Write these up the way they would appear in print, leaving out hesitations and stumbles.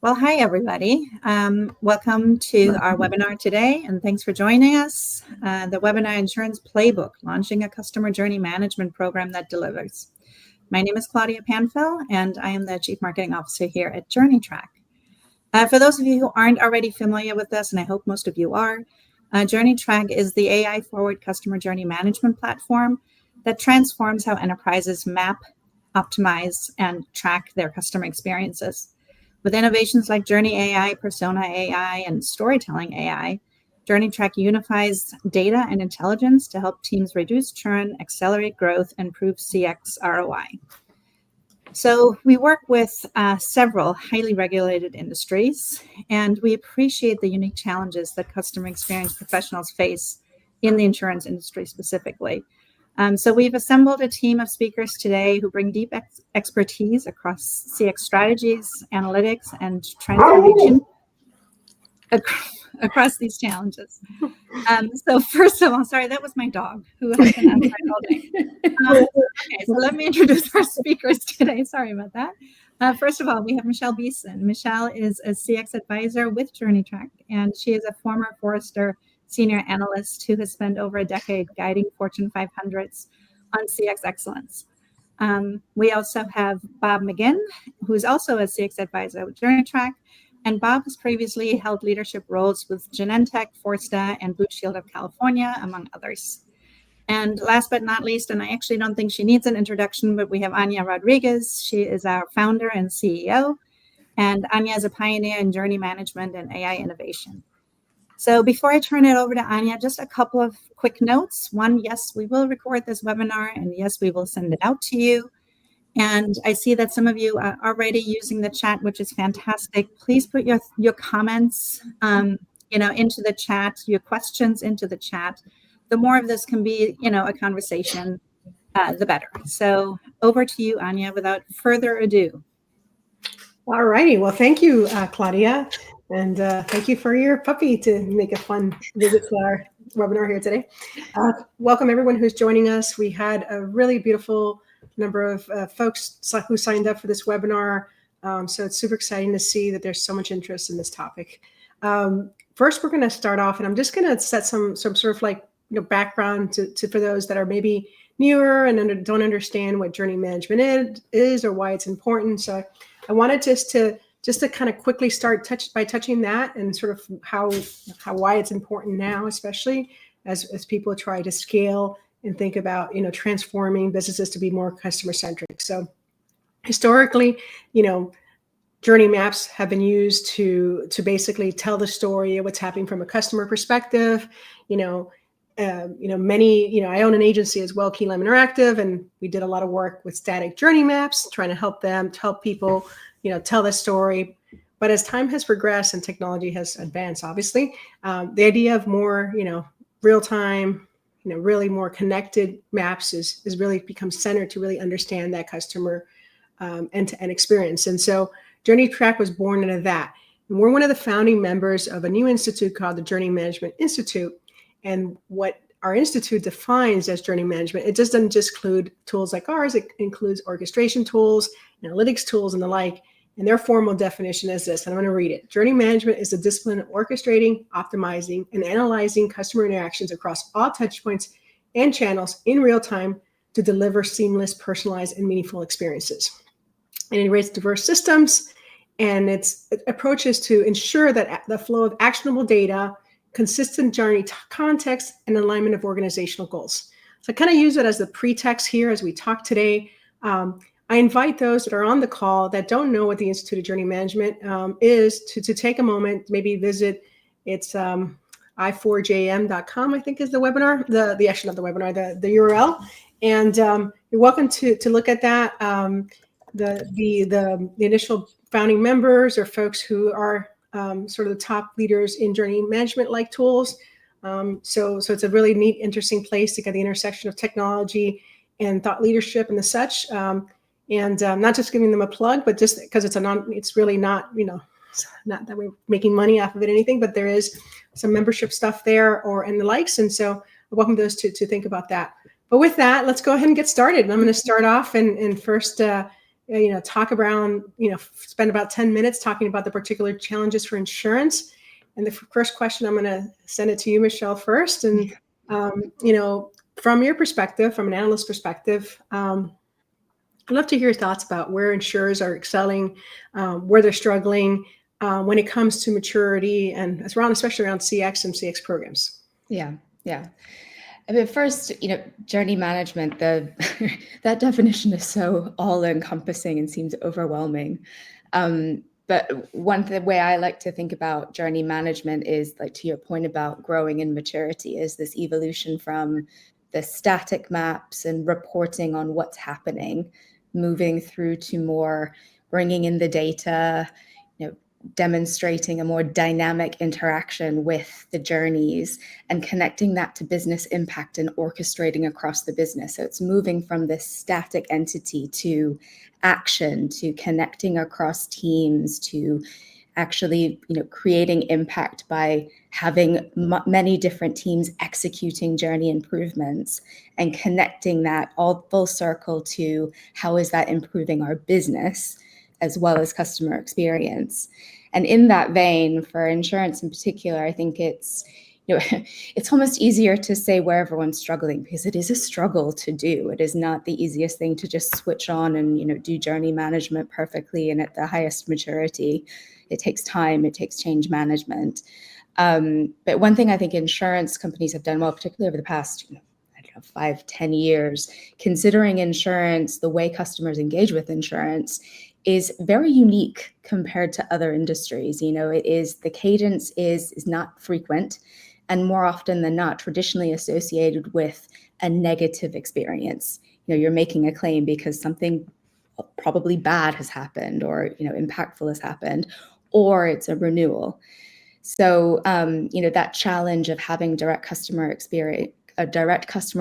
Well, hi, everybody. Welcome to our webinar today, and thanks for joining us. The webinar Insurance Playbook, launching a customer journey management program that delivers. My name is Claudia Panfil, and I am the Chief Marketing Officer here at JourneyTrack. For those of you who aren't already familiar with this, and I hope most of you are, JourneyTrack is the AI-forward customer journey management platform that transforms how enterprises map, optimize, and track their customer experiences. With innovations like Journey AI, Persona AI, and Storytelling AI, JourneyTrack unifies data and intelligence to help teams reduce churn, accelerate growth, and improve CX ROI. So we work with several highly regulated industries, and we appreciate the unique challenges that customer experience professionals face in the insurance industry specifically. So we've assembled a team of speakers today who bring deep expertise across CX strategies, analytics, and transformation across these challenges. So first of all, sorry, that was my dog who has been outside all day. Okay, so let me introduce our speakers today. Sorry about that. First of all, we have Michelle Beeson. Michelle is a CX advisor with JourneyTrack, and she is a former Forrester senior analyst who has spent over a decade guiding Fortune 500s on CX excellence. We also have Bob McGinn, who is also a CX advisor with JourneyTrack, and Bob has previously held leadership roles with Genentech, Forrester, and Blue Shield of California, among others. And last but not least, and I actually don't think she needs an introduction, but we have Anya Rodriguez. She is our founder and CEO, and Anya is a pioneer in journey management and AI innovation. So before I turn it over to Anya, just a couple of quick notes. One, yes, we will record this webinar, and yes, we will send it out to you. And I see that some of you are already using the chat, which is fantastic. Please put your comments, into the chat, your questions into the chat. The more of this can be, a conversation, the better. So over to you, Anya, without further ado. All righty. Well, thank you, Claudia. And thank you for your puppy to make a fun visit to our webinar here today. Welcome everyone who's joining us. We had a really beautiful number of folks who signed up for this webinar. So it's super exciting to see that there's so much interest in this topic. First, we're going to start off, and I'm just going to set some sort of background to for those that are maybe newer and don't understand what journey management is or why it's important. So I wanted just to kind of quickly start by touching that and sort of why it's important now, especially as people try to scale and think about, transforming businesses to be more customer centric. So historically, journey maps have been used to basically tell the story of what's happening from a customer perspective. Many, I own an agency as well, Key Lime Interactive, and we did a lot of work with static journey maps, trying to help people, tell the story. But as time has progressed and technology has advanced, obviously, the idea of more, real time, really more connected maps is really become centered to really understand that customer end-to-end experience. And so JourneyTrack was born into that. And we're one of the founding members of a new institute called the Journey Management Institute. And what our institute defines as journey management, it just doesn't just include tools like ours, it includes orchestration tools, analytics tools, and the like. And their formal definition is this, and I'm going to read it. Journey management is the discipline of orchestrating, optimizing, and analyzing customer interactions across all touchpoints and channels in real time to deliver seamless, personalized, and meaningful experiences. It integrates diverse systems, and its approach is to ensure that the flow of actionable data, consistent journey context, and alignment of organizational goals. So I kind of use it as the pretext here as we talk today. I invite those that are on the call that don't know what the Institute of Journey Management is to take a moment, maybe visit. It's i4jm.com, I think is the webinar, the actually not the webinar, the URL. And you're welcome to look at that. The initial founding members are folks who are sort of the top leaders in journey management like tools. So it's a really neat, interesting place to get the intersection of technology and thought leadership and the such. And not just giving them a plug, but just because it's really not, not that we're making money off of it or anything, but there is some membership stuff there and the likes. And so I welcome those to think about that. But with that, let's go ahead and get started. And I'm going to start off and first talk around, spend about 10 minutes talking about the particular challenges for insurance. And the first question, I'm going to send it to you, Michelle, first. And, from your perspective, from an analyst perspective, I'd love to hear your thoughts about where insurers are excelling, where they're struggling when it comes to maturity, and especially around CX and CX programs. Yeah. I mean, first, journey management, that definition is so all-encompassing and seems overwhelming. But the way I like to think about journey management is, like, to your point about growing in maturity, is this evolution from the static maps and reporting on what's happening, moving through to more bringing in the data, demonstrating a more dynamic interaction with the journeys and connecting that to business impact and orchestrating across the business. So it's moving from this static entity to action, to connecting across teams, to actually, creating impact by having many different teams executing journey improvements and connecting that all full circle to how is that improving our business as well as customer experience. And in that vein, for insurance in particular, I think it's almost easier to say where everyone's struggling, because it is a struggle to do. It is not the easiest thing to just switch on and do journey management perfectly and at the highest maturity. It takes time. It takes change management. But one thing I think insurance companies have done well, particularly over the past 5-10 years, considering insurance, the way customers engage with insurance is very unique compared to other industries. The cadence is not frequent, and more often than not, traditionally associated with a negative experience. You're making a claim because something probably bad has happened, or impactful has happened, or it's a renewal. So that challenge of having direct customer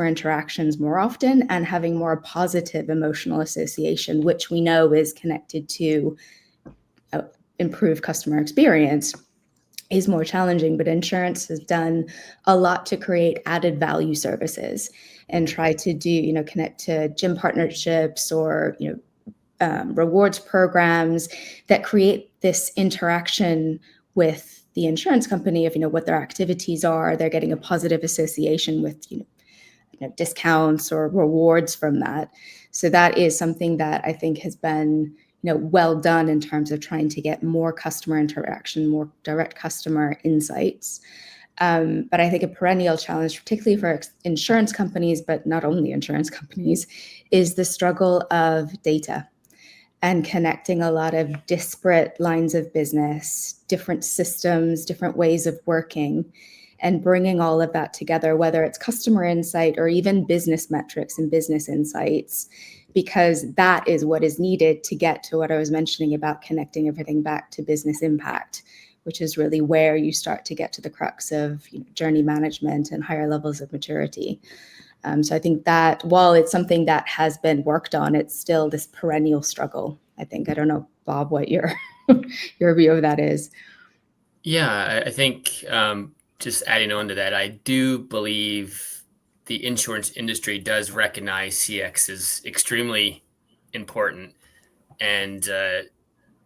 interactions more often and having more positive emotional association, which we know is connected to improved customer experience, is more challenging. But insurance has done a lot to create added value services and try to connect to gym partnerships or rewards programs that create this interaction with the insurance company of what their activities are. They're getting a positive association with discounts or rewards from that. So that is something that I think has been well done in terms of trying to get more customer interaction, more direct customer insights. But I think a perennial challenge, particularly for insurance companies, but not only insurance companies, is the struggle of data and connecting a lot of disparate lines of business, different systems, different ways of working, and bringing all of that together, whether it's customer insight or even business metrics and business insights, because that is what is needed to get to what I was mentioning about connecting everything back to business impact, which is really where you start to get to the crux of journey management and higher levels of maturity. So I think that while it's something that has been worked on, it's still this perennial struggle, I think. I don't know, Bob, what your view of that is. Yeah, I think just adding on to that, I do believe the insurance industry does recognize CX is extremely important, and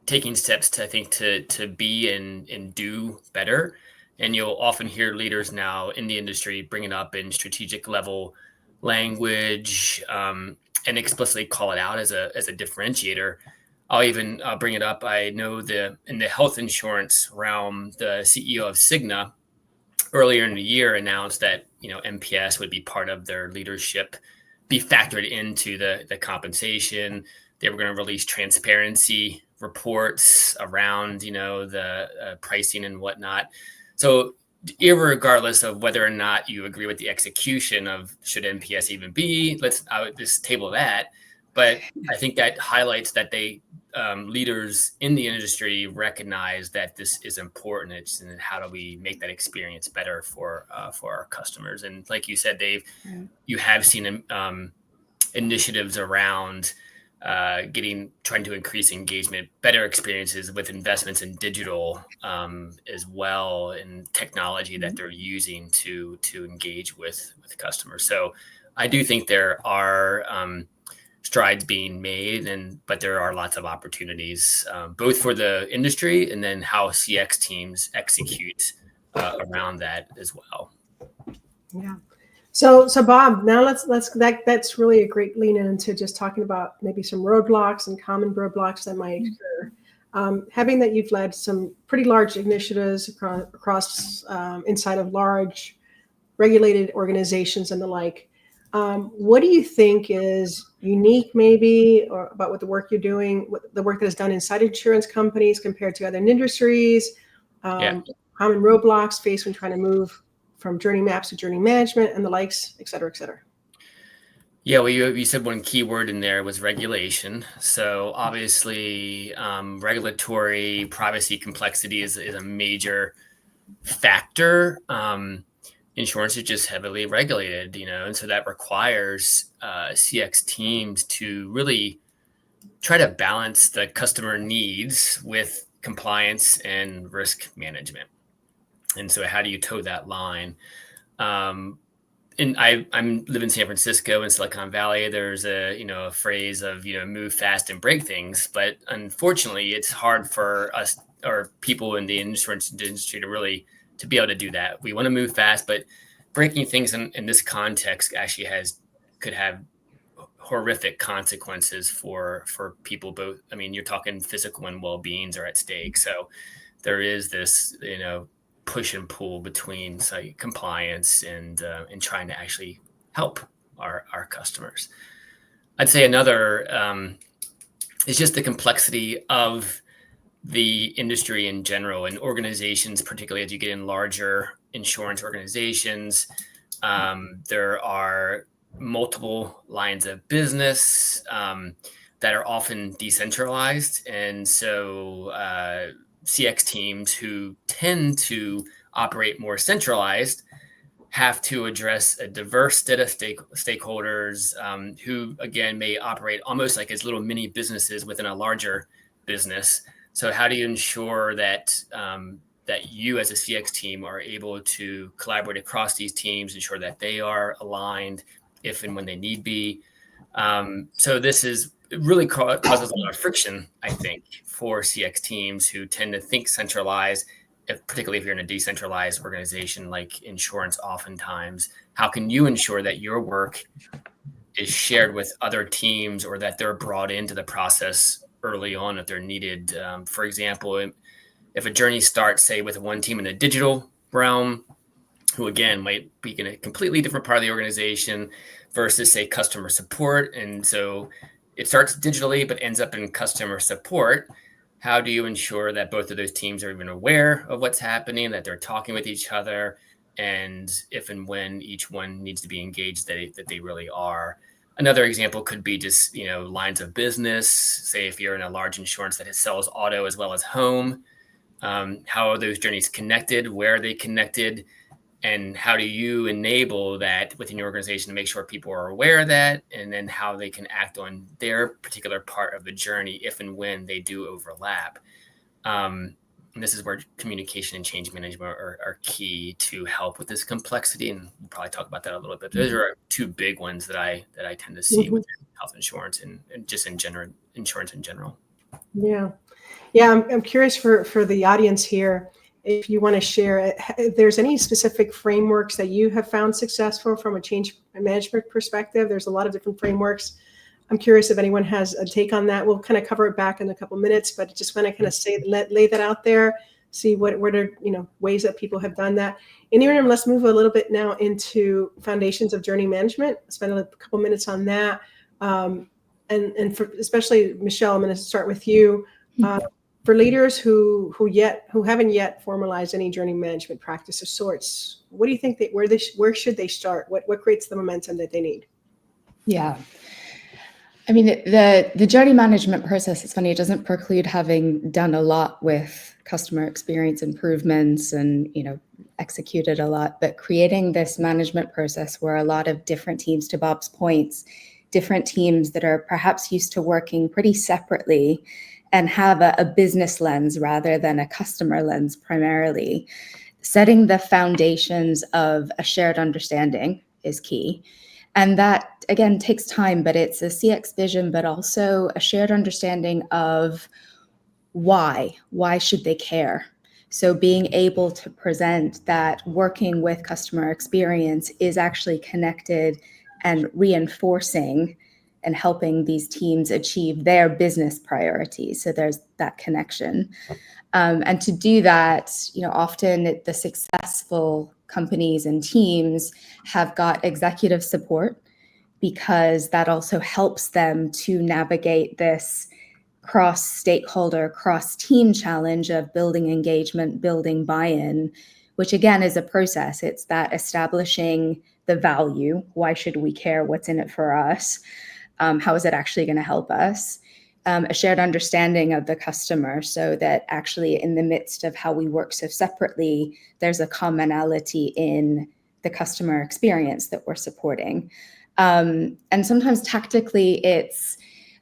taking steps to be and do better. And you'll often hear leaders now in the industry bring it up in strategic level language, and explicitly call it out as a differentiator. I'll even bring it up. I know in the health insurance realm, the CEO of Cigna earlier in the year announced that NPS would be part of their leadership, be factored into the compensation. They were going to release transparency reports around the pricing and whatnot. So irregardless of whether or not you agree with the execution of should NPS even be, I would just table that. But I think that highlights that leaders in the industry recognize that this is important. And how do we make that experience better for our customers? And like you said, Dave, you have seen initiatives around trying to increase engagement, better experiences with investments in digital as well, and technology that they're using to engage with customers. So I do think there are strides being made, but there are lots of opportunities, both for the industry and then how CX teams execute around that as well. Yeah. So Bob, now that's really a great lean into just talking about maybe some roadblocks and common roadblocks that might occur. Having that you've led some pretty large initiatives across inside of large regulated organizations and the like. What do you think is unique maybe or about what the work you're doing, the work that is done inside insurance companies compared to other industries, common roadblocks faced when trying to move from journey maps to journey management and the likes, et cetera, et cetera? Yeah, well, you said one key word in there was regulation. So obviously, regulatory privacy complexity is a major factor. Insurance is just heavily regulated, and so that requires CX teams to really try to balance the customer needs with compliance and risk management. And so how do you toe that line? And I live in San Francisco in Silicon Valley. There's a phrase of, move fast and break things. But unfortunately, it's hard for us or people in the insurance industry to be able to do that. We want to move fast, but breaking things in this context actually could have horrific consequences for people both. I mean, you're talking physical and well-beings are at stake. So there is this, push and pull between compliance and trying to actually help our customers. I'd say another is just the complexity of the industry in general and organizations, particularly as you get in larger insurance organizations. There are multiple lines of business that are often decentralized. And so CX teams who tend to operate more centralized have to address a diverse set of stakeholders who, again, may operate almost like as little mini businesses within a larger business. So how do you ensure that that you as a CX team are able to collaborate across these teams, ensure that they are aligned if and when they need be? So it really causes a lot of friction, I think, for CX teams who tend to think centralized, particularly if you're in a decentralized organization like insurance oftentimes. How can you ensure that your work is shared with other teams or that they're brought into the process early on if they're needed? For example, if a journey starts, say, with one team in the digital realm, who again might be in a completely different part of the organization versus, say, customer support. And so it starts digitally, but ends up in customer support. How do you ensure that both of those teams are even aware of what's happening, that they're talking with each other, and if and when each one needs to be engaged, that they really are? Another example could be just, lines of business. Say if you're in a large insurance that sells auto as well as home, how are those journeys connected? Where are they connected? And how do you enable that within your organization to make sure people are aware of that, and then how they can act on their particular part of the journey if and when they do overlap? And this is where communication and change management are key to help with this complexity. And we'll probably talk about that a little bit. Those are two big ones that I tend to see with health insurance and just in general, insurance in general. Yeah. I'm curious for the audience here, if you want to share, if there's any specific frameworks that you have found successful from a change management perspective. There's a lot of different frameworks. I'm curious if anyone has a take on that. We'll kind of cover it back in a couple minutes, but just want to kind of lay that out there, see what are ways that people have done that. Anyway, let's move a little bit now into foundations of journey management. Spend a couple minutes on that, and for especially Michelle, I'm going to start with you. For leaders who haven't yet formalized any journey management practice of sorts, what do you think where should they start? What creates the momentum that they need? Yeah. I mean, the journey management process, it's funny, it doesn't preclude having done a lot with customer experience improvements and, executed a lot, but creating this management process where a lot of different teams, to Bob's points, different teams that are perhaps used to working pretty separately and have a business lens rather than a customer lens primarily. Setting the foundations of a shared understanding is key. And that, again, takes time, but it's a CX vision, but also a shared understanding of why should they care? So being able to present that working with customer experience is actually connected and reinforcing and helping these teams achieve their business priorities. So there's that connection. And to do that, often the successful companies and teams have got executive support, because that also helps them to navigate this cross-stakeholder, cross-team challenge of building engagement, building buy-in, which again is a process. It's that establishing the value. Why should we care? What's in it for us? How is it actually going to help us? A shared understanding of the customer, so that actually in the midst of how we work so separately, there's a commonality in the customer experience that we're supporting. And sometimes tactically it's,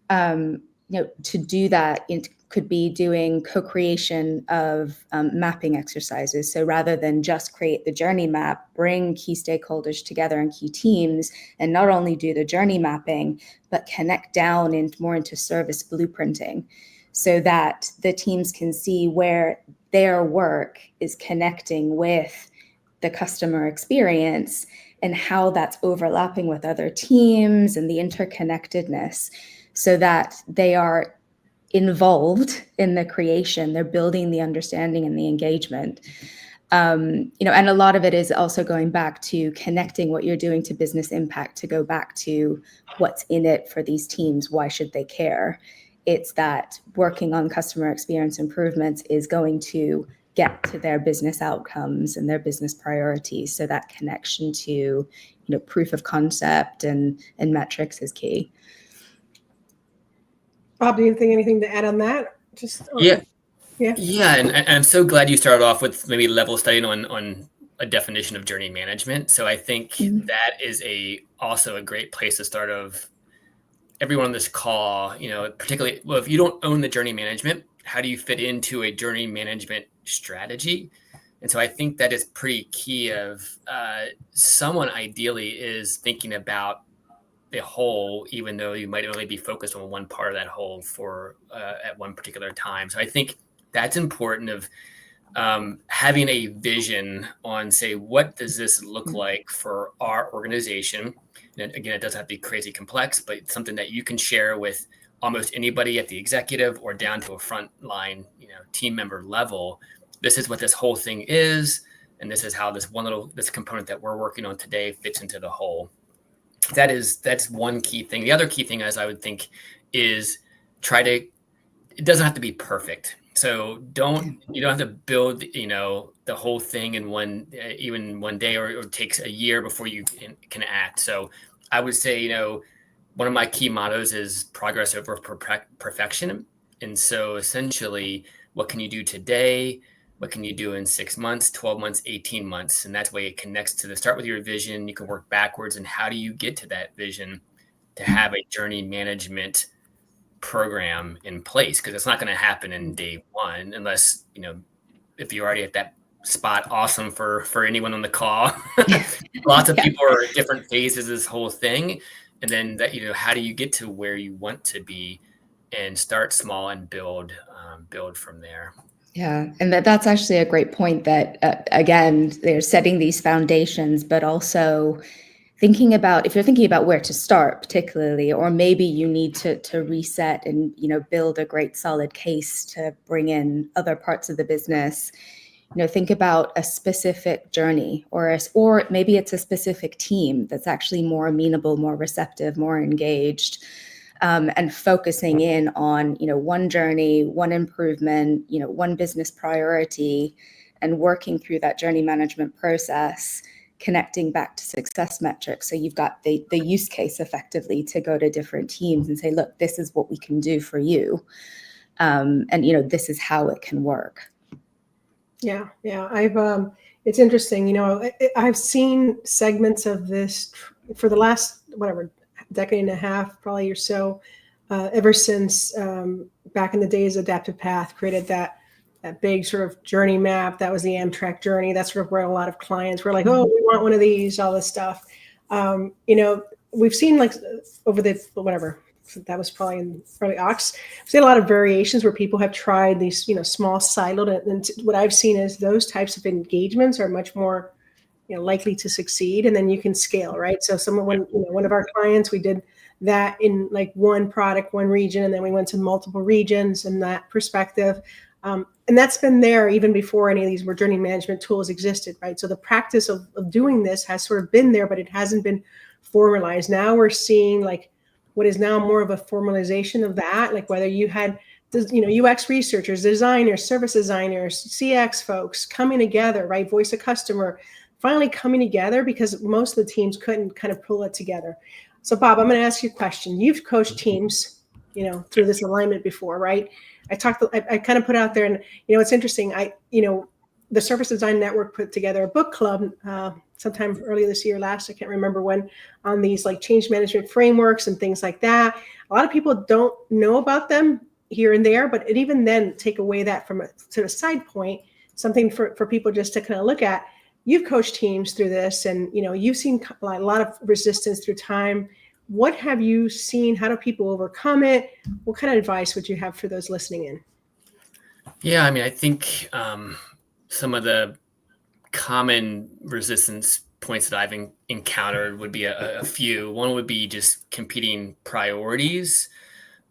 to do that, it could be doing co-creation of mapping exercises. So rather than just create the journey map, bring key stakeholders together and key teams, and not only do the journey mapping, but connect down more into service blueprinting, so that the teams can see where their work is connecting with the customer experience and how that's overlapping with other teams and the interconnectedness, so that they are involved in the creation. They're building the understanding and the engagement. And a lot of it is also going back to connecting what you're doing to business impact, to go back to what's in it for these teams. Why should they care? It's that working on customer experience improvements is going to get to their business outcomes and their business priorities. So that connection to, proof of concept and Bob, metrics is key. do you think anything to add on that? Yeah, and I'm so glad you started off with maybe level studying on a definition of journey management. So I think that is also a great place to start. Of everyone on this call, particularly, well, if you don't own the journey management, how do you fit into a journey management strategy? And so I think that is pretty key. Of someone ideally is thinking about the whole, even though you might only be focused on one part of that whole for at one particular time. So I think that's important, of having a vision on, say, what does this look like for our organization? And again, it doesn't have to be crazy complex, but something that you can share with almost anybody at the executive or down to a frontline, team member level. This is what this whole thing is, and this is how this component that we're working on today fits into the whole. That's one key thing. The other key thing, as I would think, is it doesn't have to be perfect. So you don't have to build, the whole thing in one day, or it takes a year before you can act. So I would say, one of my key mottos is progress over perfection. And so essentially, what can you do today? What can you do in 6 months, 12 months, 18 months? And that's why it connects to start with your vision. You can work backwards. And how do you get to that vision to have a journey management program in place? Because it's not going to happen in day one, unless, if you're already at that spot, awesome for anyone on the call. Lots of people are at different phases of this whole thing. And then that, how do you get to where you want to be, and start small and build from there. Yeah, and that's actually a great point, that, again, they're setting these foundations, but also thinking about, if you're thinking about where to start particularly, or maybe you need to reset and, build a great solid case to bring in other parts of the business, think about a specific journey, or maybe it's a specific team that's actually more amenable, more receptive, more engaged. And focusing in on, one journey, one improvement, one business priority, and working through that journey management process, connecting back to success metrics. So you've got the use case effectively to go to different teams and say, look, this is what we can do for you. And, this is how it can work. Yeah. It's interesting. I've seen segments of this for the last, decade and a half, probably, or so, ever since back in the days, Adaptive Path created that big sort of journey map. That was the Amtrak journey. That's sort of where a lot of clients were like, oh, we want one of these, all this stuff. we've seen like over the whatever. So that was probably in early Ox. We've seen a lot of variations where people have tried these, small siloed. And what I've seen is those types of engagements are much more, likely to succeed, and then you can scale, right? So one of our clients, we did that in like one product, one region, and then we went to multiple regions in that perspective. And that's been there even before any of these journey management tools existed, right? So the practice of doing this has sort of been there, but it hasn't been formalized. Now we're seeing like what is now more of a formalization of that, like whether you had UX researchers, designers, service designers, CX folks coming together, right? Voice of customer, finally coming together because most of the teams couldn't kind of pull it together. So Bob, I'm going to ask you a question. You've coached teams, through this alignment before, right? I kind of put out there, and it's interesting. The Service Design Network put together a book club sometime earlier this year, I can't remember when, on these like change management frameworks and things like that. A lot of people don't know about them here and there, but it even then take away that from a sort of side point, something for people just to kind of look at. You've coached teams through this, and you've seen a lot of resistance through time. What have you seen? How do people overcome it? What kind of advice would you have for those listening in? Yeah, I mean, I think some of the common resistance points that I've encountered would be a few. One would be just competing priorities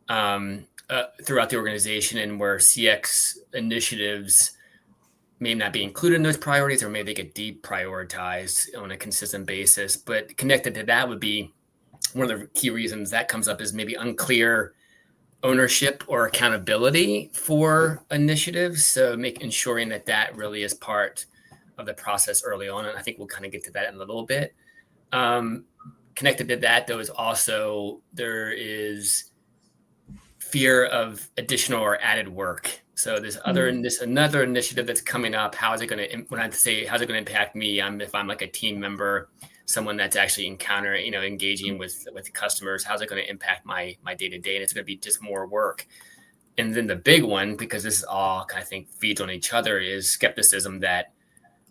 throughout the organization, and where CX initiatives may not be included in those priorities, or maybe they get deprioritized on a consistent basis. But connected to that would be one of the key reasons that comes up is maybe unclear ownership or accountability for initiatives. So ensuring that really is part of the process early on. And I think we'll kind of get to that in a little bit. Connected to that, though, is also there is fear of additional or added work. So there's another initiative that's coming up. How's it going to impact me? If I'm like a team member, someone that's actually engaging with customers, how's it going to impact my day-to-day? And it's going to be just more work. And then the big one, because this is all kind of think feeds on each other, is skepticism that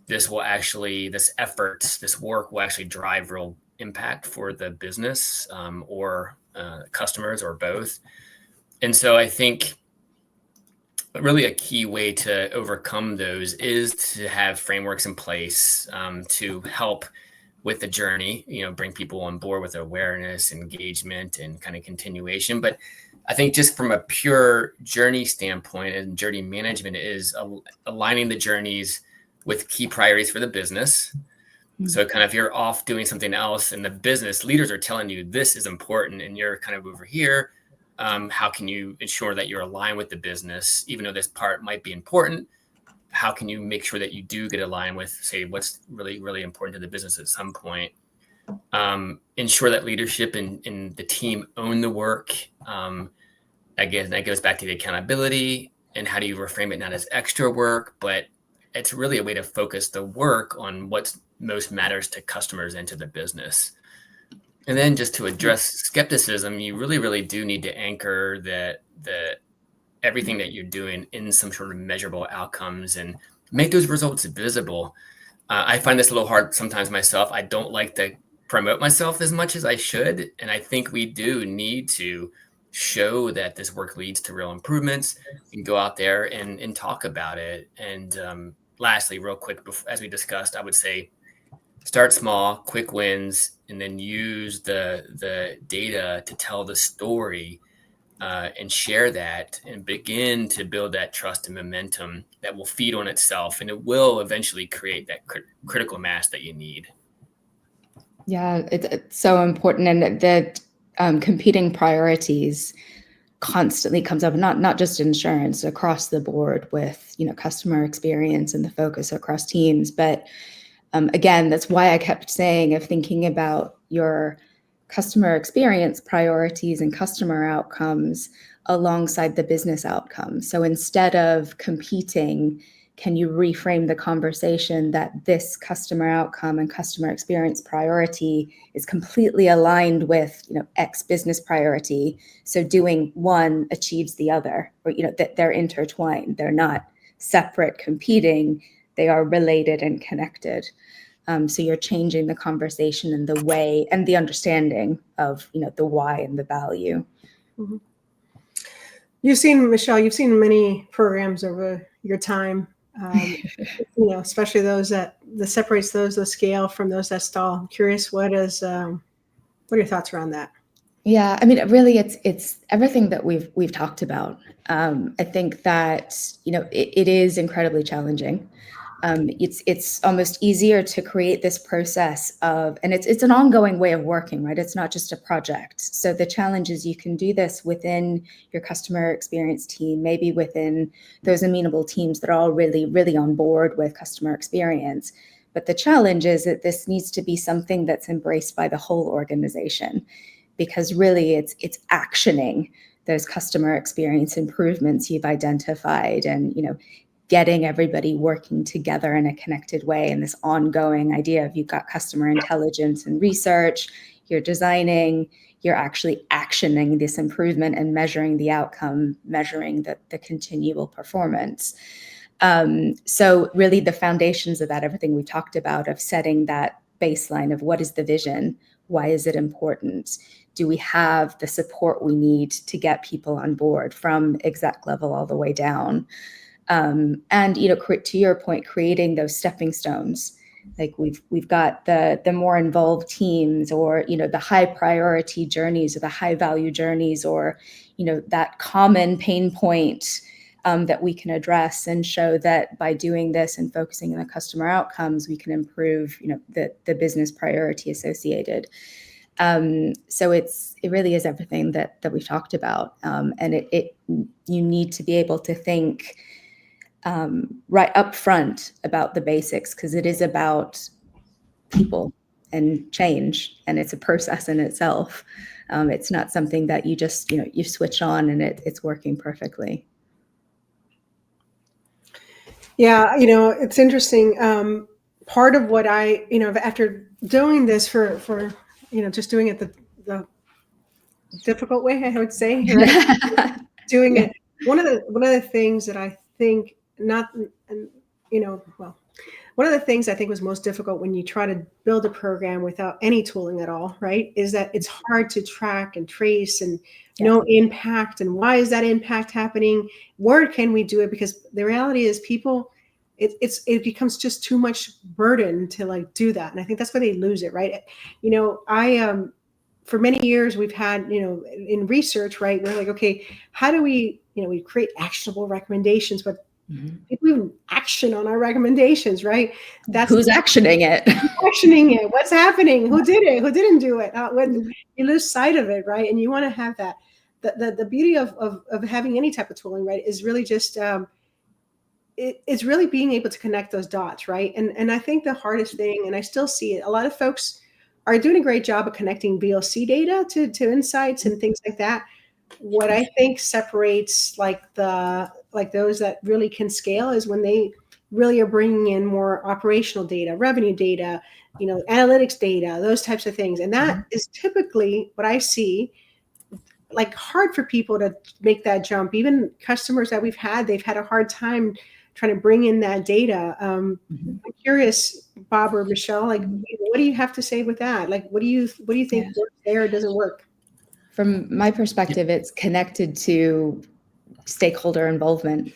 this work will actually drive real impact for the business or customers, or both. And so I think really a key way to overcome those is to have frameworks in place to help with the journey, bring people on board with awareness, engagement, and kind of continuation. But I think just from a pure journey standpoint, and journey management is aligning the journeys with key priorities for the business. Mm-hmm. So kind of if you're off doing something else and the business leaders are telling you this is important and you're kind of over here, how can you ensure that you're aligned with the business, even though this part might be important? How can you make sure that you do get aligned with, say, what's really, really important to the business at some point? Ensure that leadership and the team own the work. Again, that goes back to the accountability, and how do you reframe it not as extra work, but it's really a way to focus the work on what most matters to customers and to the business. And then just to address skepticism, you really, really do need to anchor the everything that you're doing in some sort of measurable outcomes and make those results visible. I find this a little hard sometimes myself. I don't like to promote myself as much as I should. And I think we do need to show that this work leads to real improvements and go out there and talk about it. And lastly, real quick, as we discussed, I would say start small, quick wins, and then use the data to tell the story and share that and begin to build that trust and momentum that will feed on itself, and it will eventually create that critical mass that you need. Yeah, it's so important. And the competing priorities constantly comes up, not just insurance, across the board with, customer experience and the focus across teams. But again, that's why I kept saying of thinking about your customer experience priorities and customer outcomes alongside the business outcomes. So instead of competing, can you reframe the conversation that this customer outcome and customer experience priority is completely aligned with, X business priority. So doing one achieves the other, or, that they're intertwined. They're not separate competing. They are related and connected. So you're changing the conversation and the way and the understanding of, the why and the value. Mm-hmm. Michelle, you've seen many programs over your time, especially those that separates those that scale from those that stall. I'm curious, what are your thoughts around that? Yeah, I mean, really, it's everything that we've talked about. I think that it is incredibly challenging. It's almost easier to create this process of, and it's an ongoing way of working, right? It's not just a project. So the challenge is you can do this within your customer experience team, maybe within those amenable teams that are all really, really on board with customer experience. But the challenge is that this needs to be something that's embraced by the whole organization, because really it's actioning those customer experience improvements you've identified, and getting everybody working together in a connected way. And this ongoing idea of, you've got customer intelligence and research, you're designing, you're actually actioning this improvement and measuring the outcome, measuring the continual performance. So really the foundations of that, everything we talked about, of setting that baseline of what is the vision, why is it important? Do we have the support we need to get people on board from exec level all the way down? And to your point, creating those stepping stones. Like we've got the more involved teams, or the high priority journeys, or the high value journeys, or that common pain point that we can address, and show that by doing this and focusing on the customer outcomes, we can improve the business priority associated. So it really is everything that we've talked about, and you need to be able to think right up front about the basics, because it is about people and change, and it's a process in itself. It's not something that you just you switch on and it's working perfectly. Yeah, it's interesting. Part of what I after doing this for just doing it the difficult way, I would say, right? Doing it. One of the things that I think one of the things I think was most difficult when you try to build a program without any tooling at all, right, is that it's hard to track and trace and know impact, and why is that impact happening? Where can we do it? Because the reality is people, it becomes just too much burden to do that. And I think that's where they lose it, right? For many years we've had, in research, right, we're like, okay, how do we create actionable recommendations, but people even action on our recommendations, right? That's who's actioning it. Actioning it. What's happening? Who did it? Who didn't do it? When you lose sight of it, right? And you want to have that. The beauty of having any type of tooling, right, is really just it's really being able to connect those dots, right? And I think the hardest thing, and I still see it, a lot of folks are doing a great job of connecting VOC data to insights and things like that. What I think separates those that really can scale is when they really are bringing in more operational data, revenue data, analytics data, those types of things. And that is typically what I see, hard for people to make that jump. Even customers that we've had, they've had a hard time trying to bring in that data. I'm curious, Bob or Michelle, what do you have to say with that? What do you think works there or doesn't work? From my perspective, it's connected to stakeholder involvement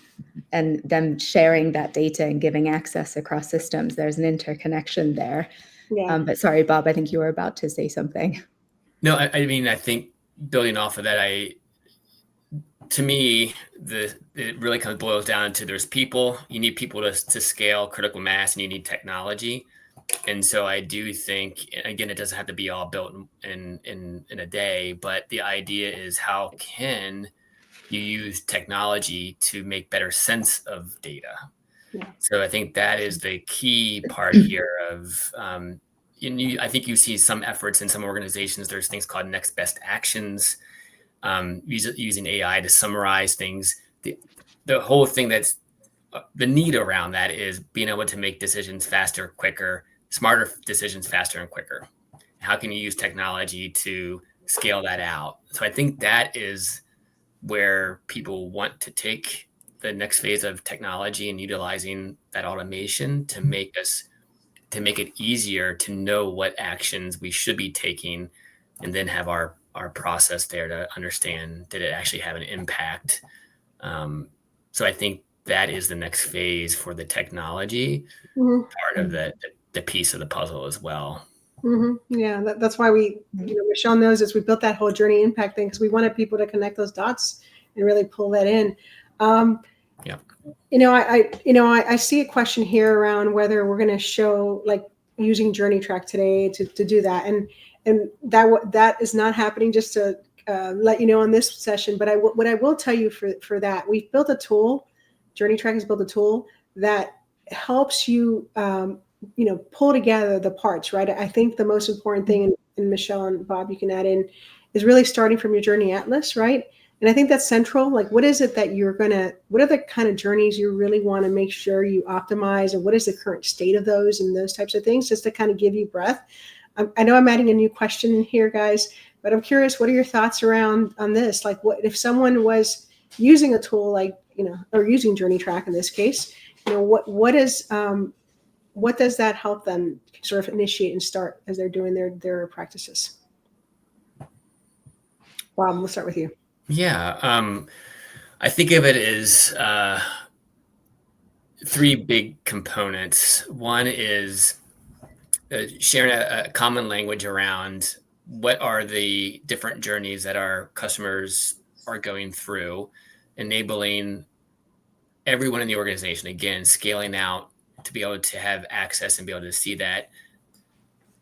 and them sharing that data and giving access across systems. There's an interconnection there. Yeah. But sorry, Bob, I think you were about to say something. No, I mean, I think building off of that, to me, it really kind of boils down to there's people. You need people to scale critical mass, and you need technology. And so I do think, again, it doesn't have to be all built in a day, but the idea is, how can you use technology to make better sense of data? Yeah. So I think that is the key part here of, I think you see some efforts in some organizations. There's things called next best actions, using AI to summarize things. The whole thing that's the need around that is being able to make decisions faster, quicker, smarter decisions faster and quicker. How can you use technology to scale that out? So I think that is where people want to take the next phase of technology and utilizing that automation to make us to make it easier to know what actions we should be taking, and then have our process there to understand, did it actually have an impact? So I think that is the next phase for the technology part of the piece of the puzzle as well. Yeah, that's why we, Michelle knows as we built that whole journey impact thing, because we wanted people to connect those dots and really pull that in. Yeah. I see a question here around whether we're going to show like using Journey Track today to do that, and that is not happening. Just to let you know on this session, but what I will tell you for that, we've built a tool. Journey Track has built a tool that helps you pull together the parts, right? I think the most important thing, and Michelle and Bob, you can add in, is really starting from your journey atlas, right? And I think that's central. Like, what is it that what are the kind of journeys you really want to make sure you optimize, and what is the current state of those and those types of things, just to kind of give you breath. I know I'm adding a new question in here, guys, but I'm curious, what are your thoughts on this? Like, what if someone was using a tool like, or using Journey Track in this case, what does that help them sort of initiate and start as they're doing their practices? Bob, we'll start with you. Yeah. I think of it as three big components. One is sharing a common language around what are the different journeys that our customers are going through, enabling everyone in the organization, again, scaling out to be able to have access and be able to see that.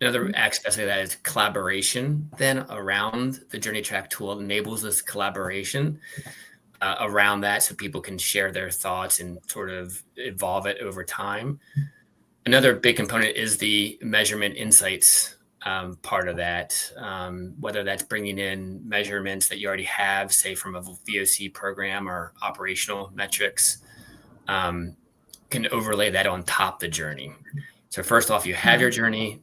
Another aspect of that is collaboration then around the Journey Track tool enables this collaboration around that, so people can share their thoughts and sort of evolve it over time. Another big component is the measurement insights part of that, whether that's bringing in measurements that you already have, say from a VOC program or operational metrics, can overlay that on top of the journey. So first off, you have your journey,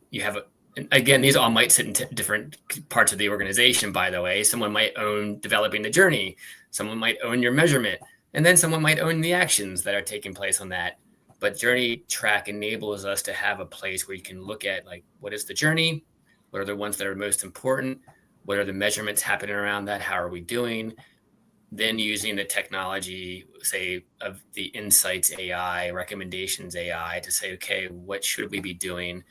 again, these all might sit in different parts of the organization, by the way. Someone might own developing the journey, someone might own your measurement, and then someone might own the actions that are taking place on that. But Journey Track enables us to have a place where you can look at, like, what is the journey? What are the ones that are most important? What are the measurements happening around that? How are we doing? Then using the technology, say, of the insights AI, recommendations AI, to say, okay, what should we be doing?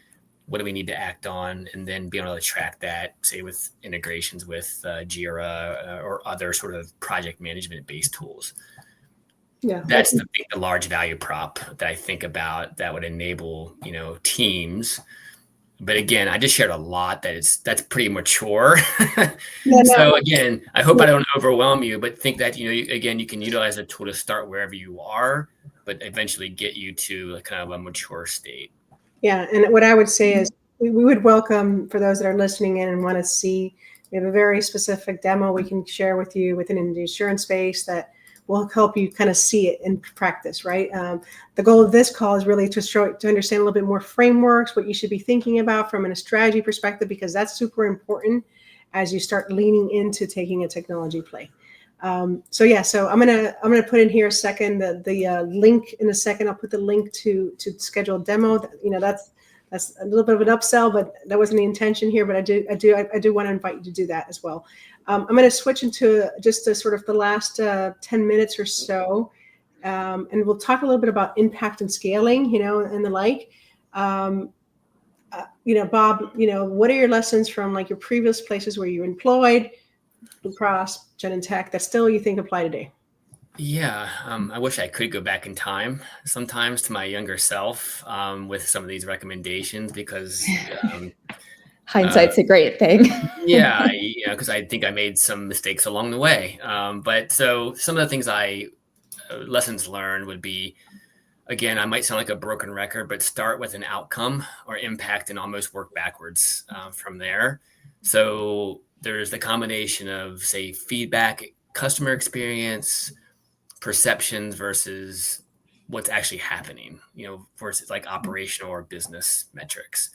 What do we need to act on? And then being able to track that, say, with integrations with Jira or other sort of project management based tools. Yeah, that's the large value prop that I think about that would enable, teams. But again, I just shared a lot that's pretty mature. So again, I hope I don't overwhelm you, but think that, you can utilize a tool to start wherever you are, but eventually get you to kind of a mature state. Yeah. And what I would say is we would welcome, for those that are listening in and want to see, we have a very specific demo we can share with you within the insurance space that will help you kind of see it in practice, right? The goal of this call is really to understand a little bit more frameworks, what you should be thinking about from a strategy perspective, because that's super important as you start leaning into taking a technology play. So I'm gonna put in here a second the link in a second. I'll put the link to schedule a demo. That's a little bit of an upsell, but that wasn't the intention here. But I do want to invite you to do that as well. I'm going to switch into just sort of the last 10 minutes or so, and we'll talk a little bit about impact and scaling, and the like. Bob, what are your lessons from like your previous places where you employed, Blue Cross, Genentech, that still you think apply today? Yeah, I wish I could go back in time sometimes to my younger self with some of these recommendations, because hindsight's a great thing. Yeah, because I think I made some mistakes along the way. But so some of the things lessons learned would be, again, I might sound like a broken record, but start with an outcome or impact and almost work backwards from there. So there's the combination of, say, feedback, customer experience, perceptions versus what's actually happening, versus like operational or business metrics,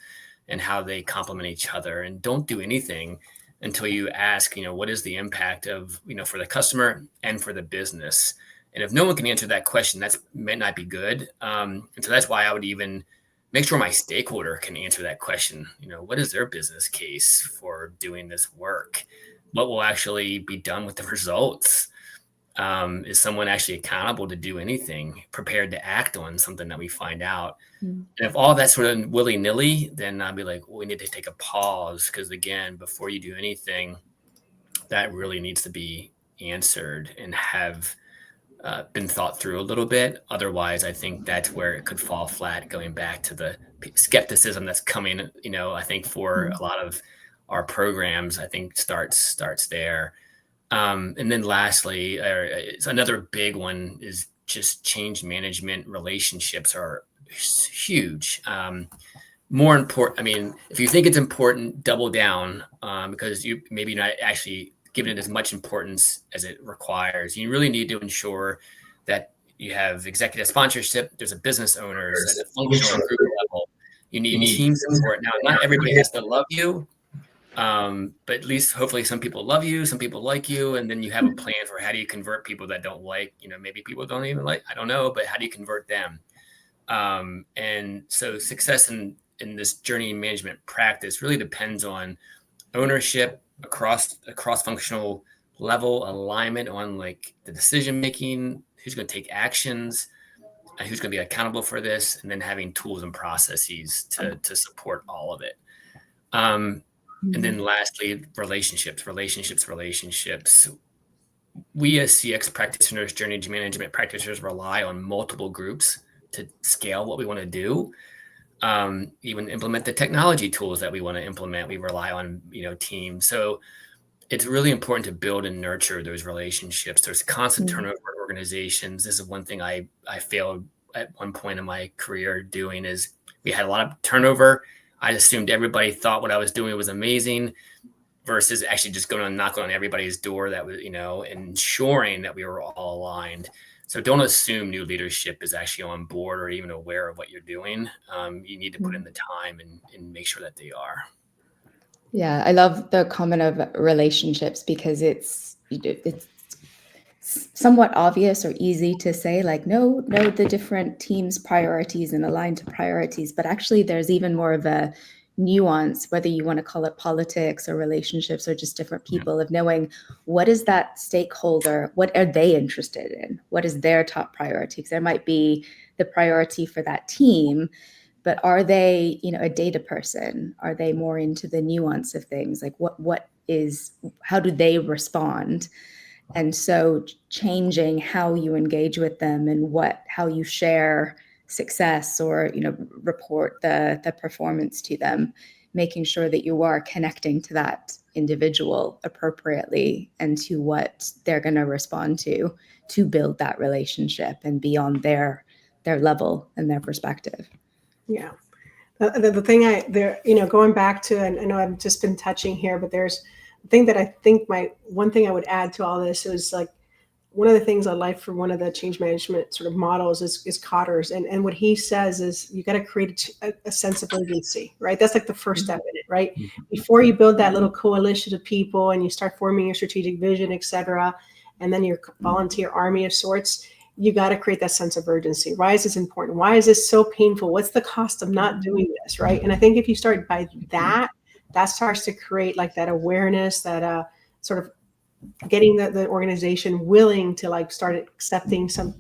and how they complement each other. And don't do anything until you ask, what is the impact of, for the customer and for the business? And if no one can answer that question, that might not be good. And so that's why I would even make sure my stakeholder can answer that question. What is their business case for doing this work? What will actually be done with the results? Is someone actually accountable to do anything, prepared to act on something that we find out? And if all that's sort of willy-nilly, then I'll be like, well, we need to take a pause, because again, before you do anything, that really needs to be answered and have been thought through a little bit. Otherwise, I think that's where it could fall flat, going back to the skepticism that's coming, I think for a lot of our programs, I think starts there. And then lastly, it's another big one is just change management. Relationships are huge. More important. I mean, if you think it's important, double down, because you maybe not actually giving it as much importance as it requires. You really need to ensure that you have executive sponsorship. There's a business owners at a functional group level. You need team support. Now, not everybody has to love you, but at least hopefully some people love you, some people like you, and then you have a plan for how do you convert people that don't like, maybe people don't even like, I don't know, but how do you convert them? And so success in this journey management practice really depends on ownership across functional level, alignment on like the decision making, who's going to take actions, who's going to be accountable for this, and then having tools and processes to support all of it. And then lastly, relationships. We as CX practitioners, journey management practitioners, rely on multiple groups to scale what we want to do. Even implement the technology tools that we want to implement, we rely on teams. So it's really important to build and nurture those relationships. There's constant turnover in organizations. This is one thing I failed at one point in my career doing, is we had a lot of turnover. I assumed everybody thought what I was doing was amazing, versus actually just going and knocking on everybody's door that was, ensuring that we were all aligned. So don't assume new leadership is actually on board or even aware of what you're doing. You need to put in the time and make sure that they are. Yeah, I love the comment of relationships, because it's somewhat obvious or easy to say, like, no, the different teams' priorities and align to priorities. But actually, there's even more of a nuance, whether you want to call it politics or relationships or just different people, of knowing what is that stakeholder, what are they interested in, what is their top priority. Because there might be the priority for that team, but are they, a data person? Are they more into the nuance of things? Like how do they respond? And so changing how you engage with them and how you share success or report the performance to them, making sure that you are connecting to that individual appropriately and to what they're going to respond to build that relationship and be on their level and their perspective. Yeah. The thing going back to, and I know I've just been touching here, but there's the thing that I think one thing I would add to all this is, like, one of the things I like for one of the change management sort of models is Cotter's. And what he says is you got to create a sense of urgency, right? That's like the first step in it, right? Before you build that little coalition of people and you start forming your strategic vision, et cetera, and then your volunteer army of sorts, you got to create that sense of urgency. Why is this important? Why is this so painful? What's the cost of not doing this, right? And I think if you start by that starts to create like that awareness, that sort of getting the organization willing to like start accepting some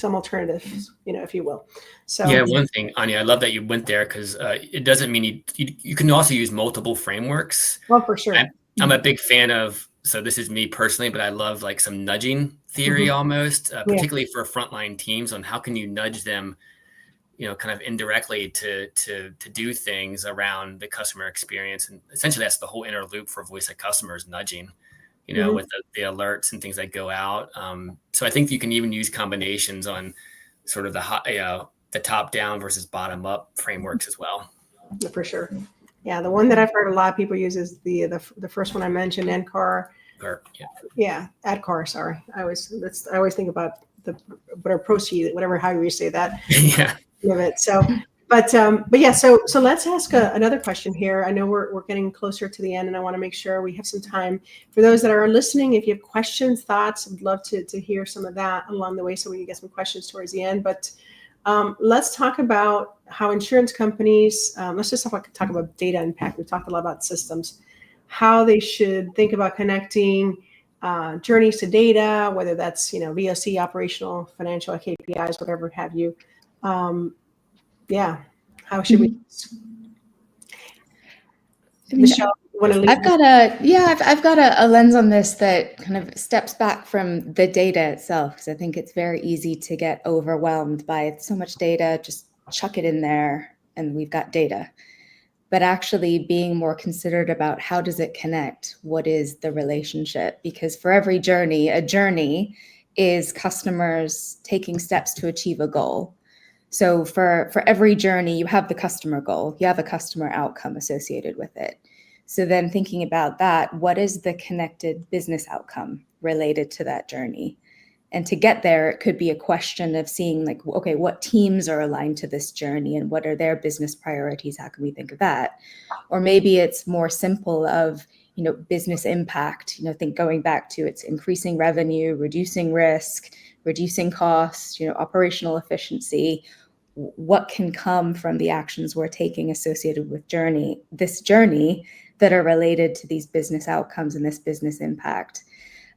alternatives, if you will. So yeah, one thing, Anya, I love that you went there, because it doesn't mean you can also use multiple frameworks. Well, for sure. I'm a big fan of, so this is me personally, but I love like some nudging theory almost, particularly for frontline teams, on how can you nudge them, kind of indirectly to do things around the customer experience. And essentially that's the whole inner loop for voice of customers, nudging, with the alerts and things that go out. So I think you can even use combinations on sort of the top down versus bottom up frameworks as well. For sure. Yeah. The one that I've heard a lot of people use is the first one I mentioned, NCAR. ADCAR. Sorry. I always think about whatever, how you say that. Yeah. So, but yeah, so let's ask another question here. I know we're getting closer to the end, and I want to make sure we have some time for those that are listening. If you have questions, thoughts, I'd love to hear some of that along the way, so we can get some questions towards the end. But Let's talk about how insurance companies, let's just talk about data impact. We talked a lot about systems, how they should think about connecting journeys to data, whether that's, VOC, operational, financial, KPIs, whatever have you. How should we? Michelle, want to lead? I've got a lens on this that kind of steps back from the data itself, because I think it's very easy to get overwhelmed by so much data, just chuck it in there and we've got data. But actually being more considered about how does it connect? What is the relationship? Because for every journey, a journey is customers taking steps to achieve a goal. So for every journey, you have the customer goal, you have a customer outcome associated with it. So then thinking about that, what is the connected business outcome related to that journey? And to get there, it could be a question of seeing like, okay, what teams are aligned to this journey and what are their business priorities? How can we think of that? Or maybe it's more simple of, business impact, think going back to it's increasing revenue, reducing risk, reducing cost, operational efficiency. What can come from the actions we're taking associated with this journey that are related to these business outcomes and this business impact.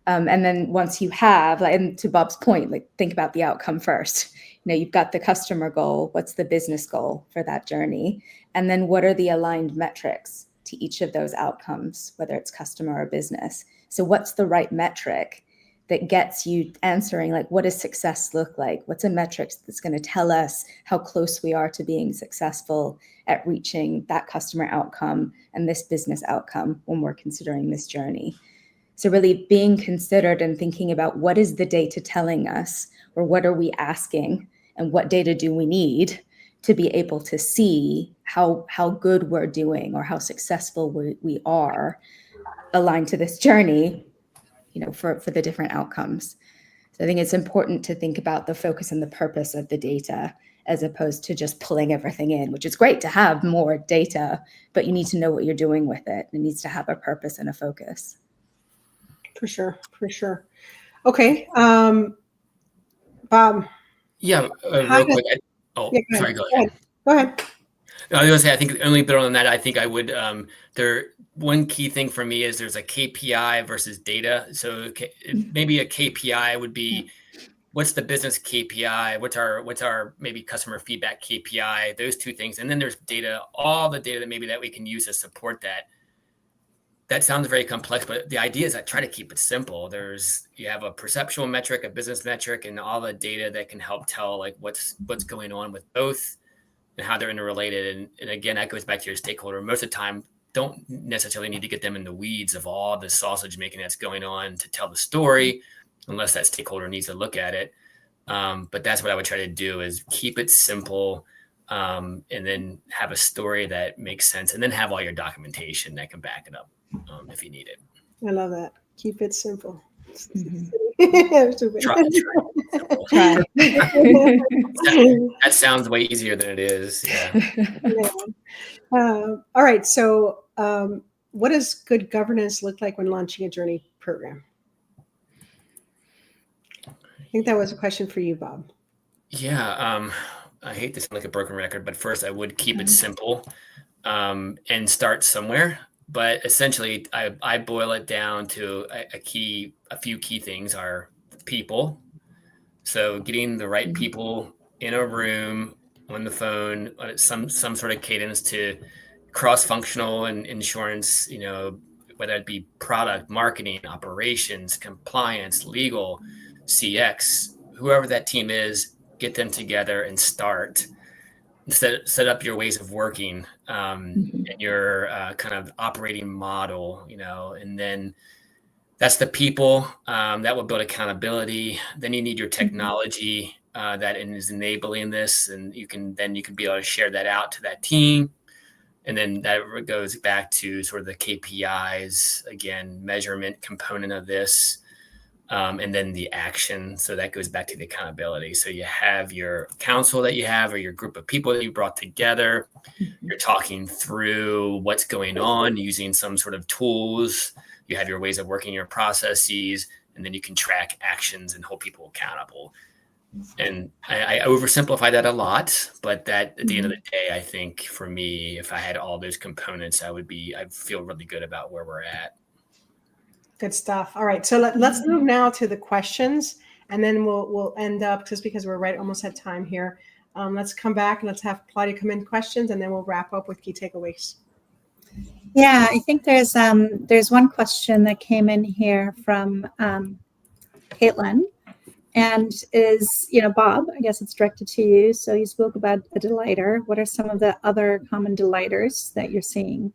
And then once you have, and to Bob's point, think about the outcome first. You've got the customer goal. What's the business goal for that journey? And then what are the aligned metrics to each of those outcomes, whether it's customer or business? So what's the right metric that gets you answering, what does success look like? What's a metric that's going to tell us how close we are to being successful at reaching that customer outcome and this business outcome when we're considering this journey? So really being considered and thinking about what is the data telling us, or what are we asking, and what data do we need to be able to see how good we're doing or how successful we are aligned to this journey, for the different outcomes. So I think it's important to think about the focus and the purpose of the data as opposed to just pulling everything in, which is great to have more data, but you need to know what you're doing with it. It needs to have a purpose and a focus. For sure. Okay. Bob. Yeah, real quick. Sorry, go ahead. Go ahead. I was going to say, I think only bit on that, I think I would, one key thing for me is there's a KPI versus data. So maybe a KPI would be, what's the business KPI? What's our maybe customer feedback KPI? Those two things. And then there's data, all the data that we can use to support that. That sounds very complex, but the idea is I try to keep it simple. You have a perceptual metric, a business metric, and all the data that can help tell what's going on with both and how they're interrelated. And again, that goes back to your stakeholder. Most of the time, don't necessarily need to get them in the weeds of all the sausage making that's going on to tell the story, unless that stakeholder needs to look at it. But that's what I would try to do, is keep it simple, and then have a story that makes sense, and then have all your documentation that can back it up if you need it. I love that. Keep it simple. Mm-hmm. Try. That sounds way easier than it is. Yeah. All right. So what does good governance look like when launching a journey program? I think that was a question for you, Bob. Yeah. I hate to sound like a broken record, but first I would keep it simple and start somewhere. But essentially, I boil it down to a few key things are people. So getting the right people in a room, on the phone, some sort of cadence to cross-functional and insurance, whether it be product, marketing, operations, compliance, legal, CX, whoever that team is, get them together and start. Set up your ways of working and your kind of operating model, and then that's the people that will build accountability. Then you need your technology that is enabling this, and you can be able to share that out to that team. And then that goes back to sort of the KPIs, again, measurement component of this. And then the action. So that goes back to the accountability. So you have your council that you have, or your group of people that you brought together. You're talking through what's going on using some sort of tools. You have your ways of working, your processes, and then you can track actions and hold people accountable. And I oversimplify that a lot, but that at the end of the day, I think for me, if I had all those components, I'd feel really good about where we're at. Good stuff. All right. So let's move now to the questions, and then we'll end up, just because we're almost at time here. Let's come back and let's have Claudia come in questions, and then we'll wrap up with key takeaways. Yeah, I think there's one question that came in here from Caitlin, and is, Bob, I guess it's directed to you. So you spoke about a delightr. What are some of the other common delightrs that you're seeing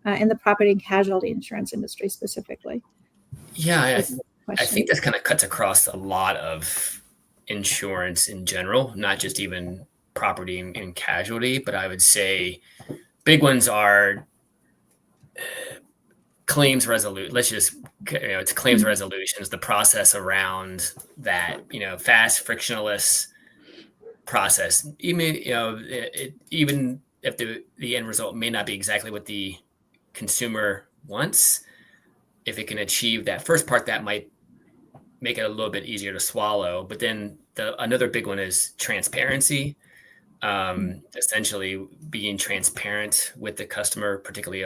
in the property and casualty insurance industry specifically? Yeah, I think this kind of cuts across a lot of insurance in general, not just even property and casualty, but I would say big ones are claims resolution. It's claims resolutions, the process around that, fast, frictionless process. Even, even if the end result may not be exactly what the consumer wants, if it can achieve that first part, that might make it a little bit easier to swallow. But then another big one is transparency. Essentially being transparent with the customer, particularly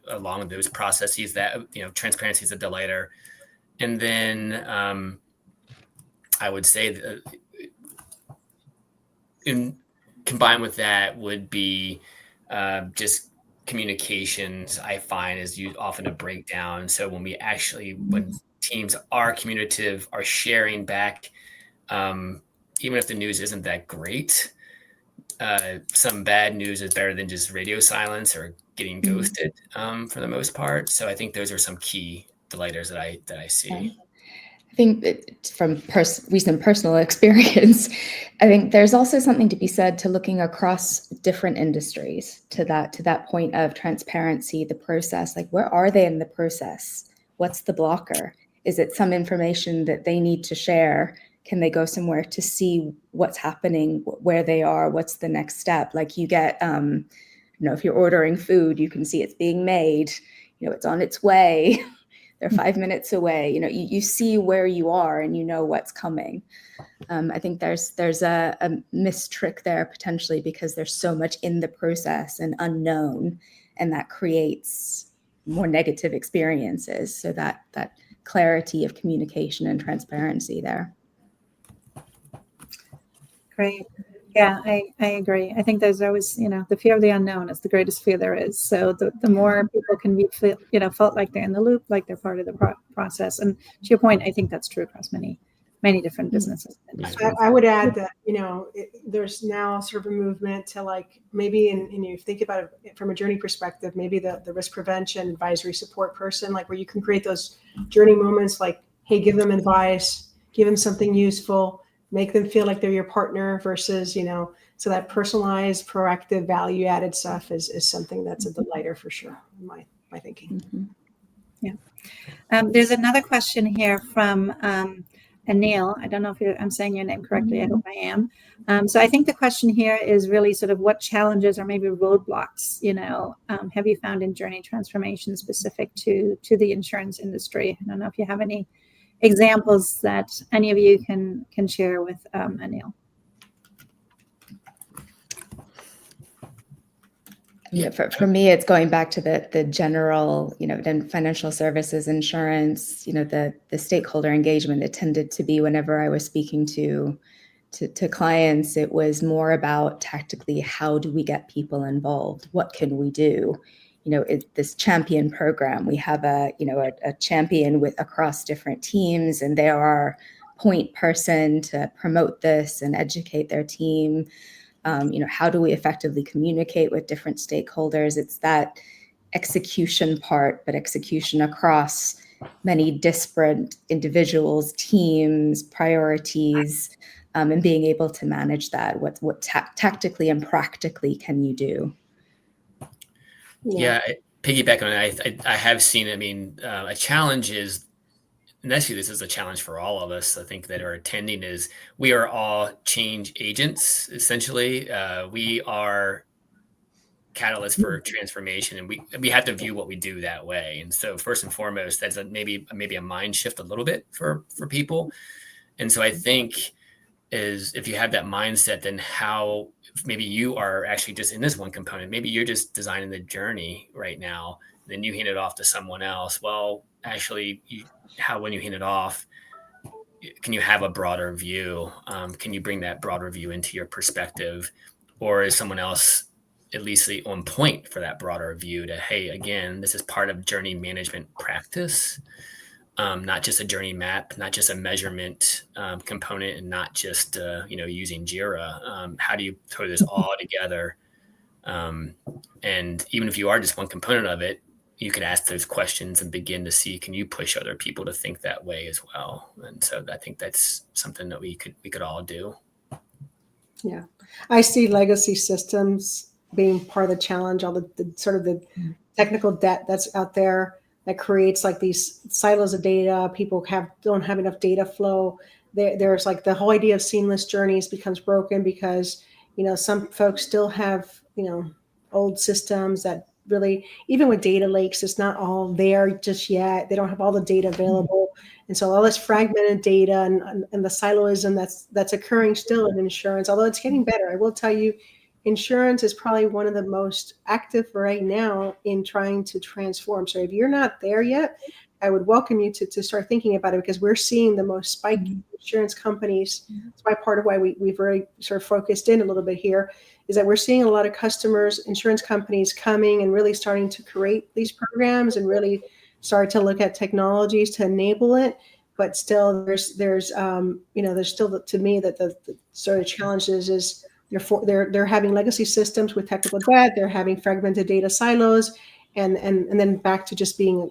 along those processes. That, transparency is a delightr. And then I would say combined with that would be just communications. I find is often a breakdown. So when teams are communicative, are sharing back, even if the news isn't that great, some bad news is better than just radio silence or getting ghosted for the most part. So I think those are some key delighters that I see. Okay. I think that from recent personal experience, I think there's also something to be said to looking across different industries to that point of transparency, the process. Like, where are they in the process? What's the blocker? Is it some information that they need to share? Can they go somewhere to see what's happening, where they are, what's the next step? Like, you get, if you're ordering food, you can see it's being made, it's on its way. They're 5 minutes away. You see where you are and you know what's coming. I think there's a missed trick there potentially, because there's so much in the process and unknown, and that creates more negative experiences. So that clarity of communication and transparency there. Great. Yeah, I agree. I think there's always, the fear of the unknown is the greatest fear there is. So the more people can be, felt like they're in the loop, like they're part of the process. And to your point, I think that's true across many different businesses. I would add that, there's now sort of a movement to, like, maybe, and you think about it from a journey perspective, maybe the risk prevention advisory support person, like, where you can create those journey moments, like, hey, give them advice, give them something useful, make them feel like they're your partner versus, so that personalized, proactive, value-added stuff is something that's a delightr for sure, in my thinking. Mm-hmm. Yeah. There's another question here from Anil. I don't know if I'm saying your name correctly. I hope I am. So I think the question here is really sort of what challenges or maybe roadblocks, have you found in journey transformation specific to the insurance industry? I don't know if you have any examples that any of you can share with Anil. Yeah, for me, it's going back to the general, then financial services, insurance, the stakeholder engagement. It tended to be, whenever I was speaking to clients, it was more about tactically, how do we get people involved? What can we do? This champion program, we have a champion across different teams, and they're our point person to promote this and educate their team. How do we effectively communicate with different stakeholders? It's that execution part, but execution across many disparate individuals, teams, priorities, and being able to manage that. What tactically and practically can you do? Yeah, piggyback on it. I have seen. A challenge is, and actually this is a challenge for all of us, I think, that are attending, is we are all change agents. Essentially, we are catalysts for transformation, and we have to view what we do that way. And so, first and foremost, that's maybe a mind shift a little bit for people. And so I think is if you have that mindset, then how maybe you are actually just in this one component, maybe you're just designing the journey right now, then you hand it off to someone else. Well, actually, when you hand it off, can you have a broader view? Can you bring that broader view into your perspective? Or is someone else at least on point for that broader view to, hey, again, this is part of journey management practice, not just a journey map, not just a measurement component, and not just, using Jira. How do you throw this all together? And even if you are just one component of it, you could ask those questions and begin to see, can you push other people to think that way as well? And so I think that's something that we could all do. Yeah. I see legacy systems being part of the challenge, all the sort of the technical debt that's out there that creates like these silos of data. People don't have enough data flow. There's like the whole idea of seamless journeys becomes broken because, some folks still have, old systems that really, even with data lakes, it's not all there just yet. They don't have all the data available. And so all this fragmented data and the siloism that's occurring still in insurance, although it's getting better. I will tell you, insurance is probably one of the most active right now in trying to transform. So if you're not there yet, I would welcome you to start thinking about it, because we're seeing the most spike in insurance companies. That's why part of why we've really sort of focused in a little bit here is that we're seeing a lot of customers, insurance companies coming and really starting to create these programs and really start to look at technologies to enable it. But still, there's still, to me, that the sort of challenges is they're having legacy systems with technical debt. They're having fragmented data silos, and then back to just being,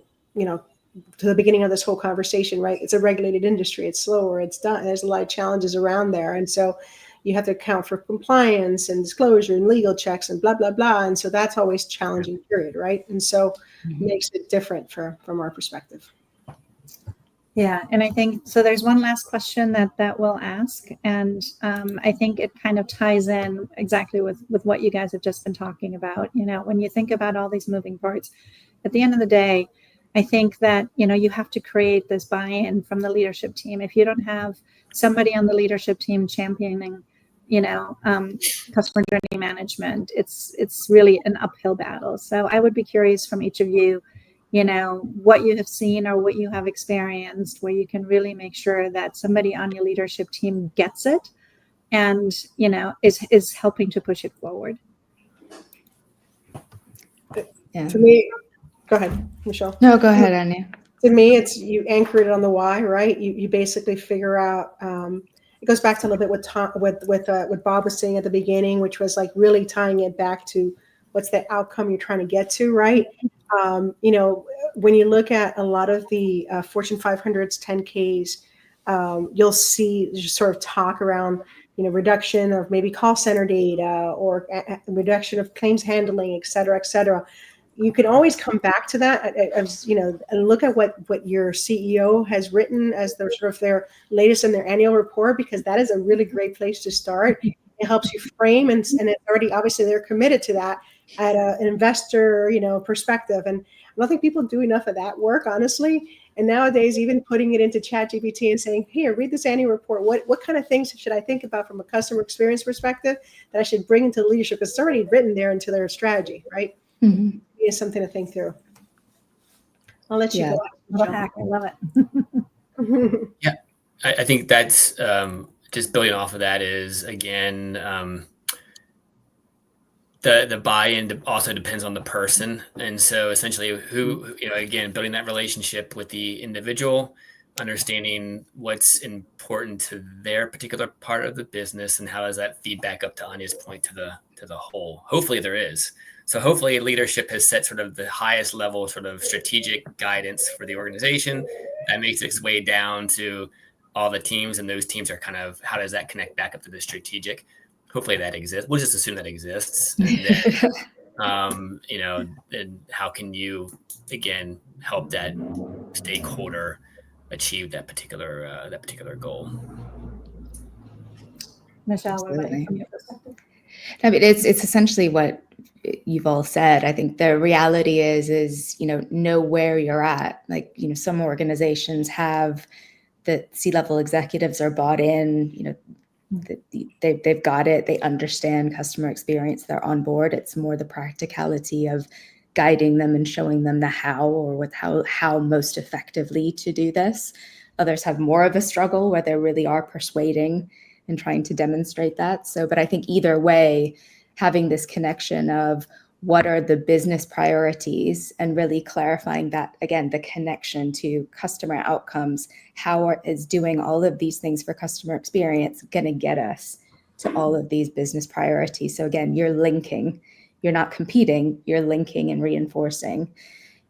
to the beginning of this whole conversation, right? It's a regulated industry. It's slower. It's done. There's a lot of challenges around there, and so you have to account for compliance and disclosure and legal checks and blah blah blah. And so that's always challenging, period, right? And so it makes it different from our perspective. Yeah, and I think so. There's one last question that we'll ask, and I think it kind of ties in exactly with what you guys have just been talking about. When you think about all these moving parts, at the end of the day, I think that you have to create this buy-in from the leadership team. If you don't have somebody on the leadership team championing, customer journey management, it's really an uphill battle. So I would be curious from each of you, what you have seen or what you have experienced where you can really make sure that somebody on your leadership team gets it and, is helping to push it forward. Yeah. To me, go ahead, Michelle. No, go ahead, Anya. To me, it's you anchor it on the why, right? You basically figure out. It goes back to a little bit what Bob was saying at the beginning, which was like really tying it back to what's the outcome you're trying to get to, right? When you look at a lot of the Fortune 500s, 10Ks, you'll see just sort of talk around, reduction of maybe call center data or reduction of claims handling, et cetera, et cetera. You can always come back to that, and look at what your CEO has written as their sort of their latest in their annual report, because that is a really great place to start. It helps you frame, and it's already, obviously they're committed to that at an investor, perspective. And I don't think people do enough of that work, honestly. And nowadays, even putting it into ChatGPT and saying, "Here, read this annual report. What kind of things should I think about from a customer experience perspective that I should bring into leadership?" Because it's already written there into their strategy, right? Mm-hmm. It's something to think through. I'll let you go. I love it. Yeah, I think that's just building off of that is, again, the buy-in also depends on the person. And so essentially again, building that relationship with the individual, understanding what's important to their particular part of the business, and how does that feed back up to Anya's point to the whole. Hopefully there is. So hopefully leadership has set sort of the highest level sort of strategic guidance for the organization that makes its way down to all the teams, and those teams are kind of, how does that connect back up to the strategic? Hopefully that exists. We'll just assume that exists. And then, and how can you, again, help that stakeholder achieve that particular goal? Michelle, what about you from your perspective? I mean, it's essentially what you've all said. I think the reality is know where you're at. Like, some organizations have the C-level executives are bought in, they've got it. They understand customer experience. They're on board. It's more the practicality of guiding them and showing them the how, or with how most effectively to do this. Others have more of a struggle where they really are persuading and trying to demonstrate that. So, but I think either way, having this connection of what are the business priorities and really clarifying that, again, the connection to customer outcomes, is doing all of these things for customer experience going to get us to all of these business priorities. So again, you're linking, you're not competing, you're linking and reinforcing.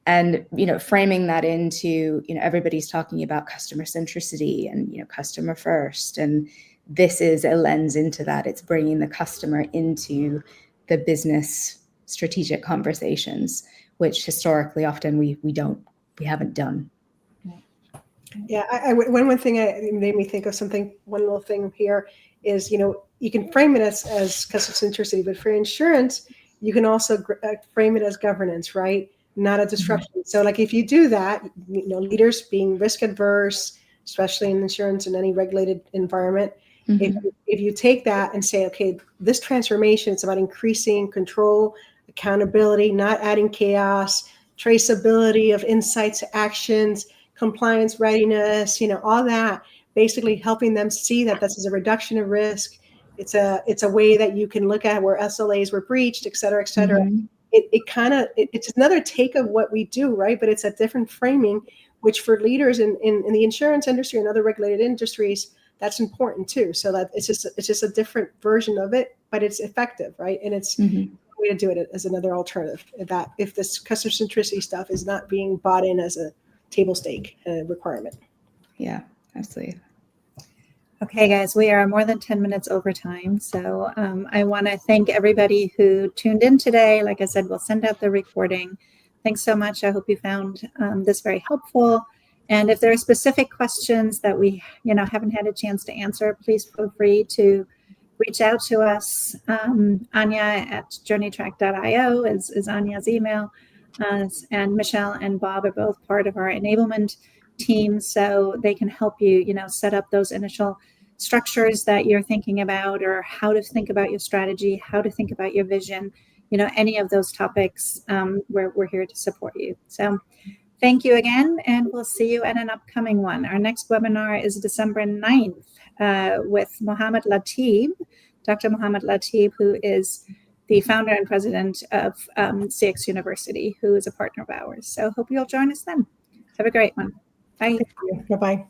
And, framing that into, everybody's talking about customer centricity and, customer first. And this is a lens into that. It's bringing the customer into the business strategic conversations, which historically often we haven't done. Yeah, one thing it made me think of something. One little thing here is, you can frame it as customer centricity, but for insurance, you can also frame it as governance, right? Not a disruption. Mm-hmm. So, like if you do that, leaders being risk adverse, especially in insurance and any regulated environment. Mm-hmm. If you take that and say, okay, this transformation is about increasing control, accountability, not adding chaos, traceability of insights, actions, compliance readiness, all that, basically helping them see that this is a reduction of risk. It's a way that you can look at where SLAs were breached, et cetera, et cetera. Mm-hmm. It's another take of what we do, right? But it's a different framing, which for leaders in the insurance industry and other regulated industries, that's important too. So that it's just a different version of it, but it's effective, right? And it's mm-hmm. a way to do it as another alternative. If this customer centricity stuff is not being bought in as a table stake requirement. Yeah, absolutely. Okay, guys, we are more than 10 minutes over time. So I want to thank everybody who tuned in today. Like I said, we'll send out the recording. Thanks so much. I hope you found this very helpful. And if there are specific questions that we, haven't had a chance to answer, please feel free to reach out to us. Anya at journeytrack.io is Anya's email. And Michelle and Bob are both part of our enablement team, so they can help you, set up those initial structures that you're thinking about, or how to think about your strategy, how to think about your vision, any of those topics. We're here to support you. So thank you again, and we'll see you at an upcoming one. Our next webinar is December 9th with Mohammed Latib, Dr. Mohammed Latib, who is the founder and president of CX University, who is a partner of ours. So hope you'll join us then. Have a great one. Bye. Bye-bye.